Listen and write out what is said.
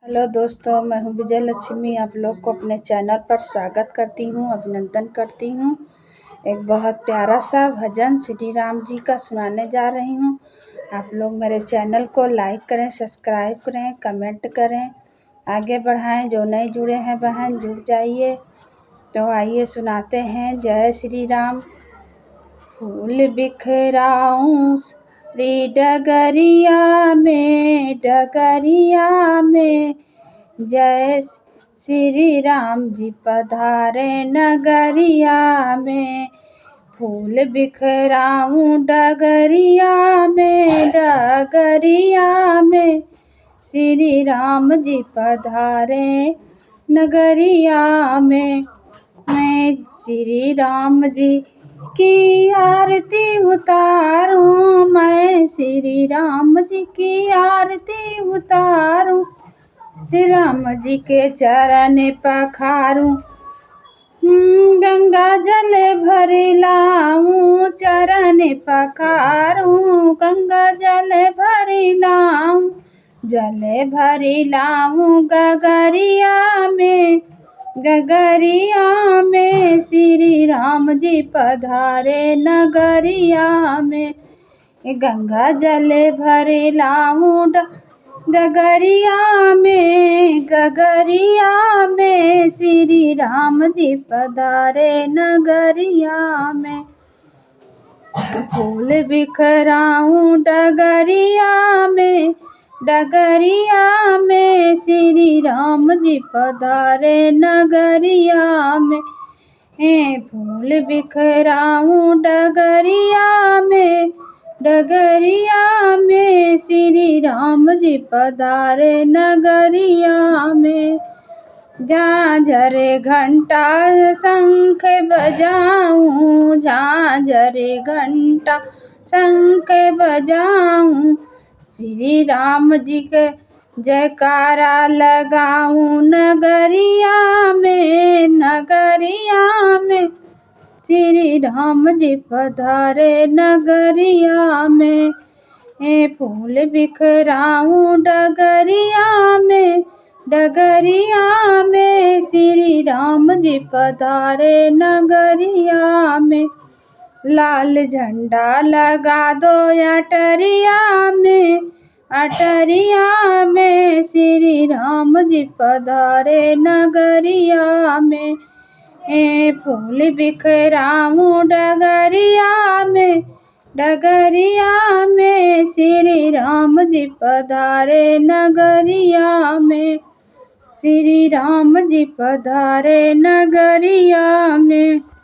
Hello दोस्तों, मैं हूँ विजय लक्ष्मी। आप लोग को अपने चैनल पर स्वागत करती हूँ, अभिनंदन करती हूँ। एक बहुत प्यारा सा भजन श्री राम जी का सुनाने जा रही हूँ। आप लोग मेरे चैनल को लाइक करें, सब्सक्राइब करें, कमेंट करें, आगे बढ़ाएं। जो नए जुड़े हैं बहन, जुड़ जाइए। तो आइए सुनाते हैं। जय श्री राम। फूल बिखराऊं रे डगरिया में, जय श्री राम जी पधारे नगरिया में। फूल बिखराऊं डगरिया में, श्री राम जी पधारे नगरिया में। मैं श्री राम जी की आरती उतारूं, मैं श्री राम जी की आरती उतारूं। श्री राम जी के चरण पखारूं, गंगा जल भर लाऊं, चरण पखारूं। गंगा जल भर लाऊं, जल भर लाऊं गगरिया में, श्री राम जी पधारे नगरिया में। गंगा जल भर लाऊं गगरिया में, श्री राम जी पधारे नगरिया में। फूल बिखराऊं डगरिया में, श्री राम जी पधारे नगरिया में। फूल बिखराऊं डगरिया में, श्री राम जी पधारे नगरिया में। झांझर घंटा शंख बजाऊं, झांझर घंटा शंख बजाऊं। श्री राम जी के जयकारा लगाऊं नगरिया में, श्री राम जी पधारे नगरिया में। फूल बिखराऊं डगरिया में, श्री राम जी पधारे नगरिया में। लाल झंडा लगा दो अटरिया में, श्री राम जी पधारे नगरिया में। फूल बिखराऊं डगरिया में, श्री राम जी पधारे नगरिया में। श्री राम जी पधारे नगरिया में।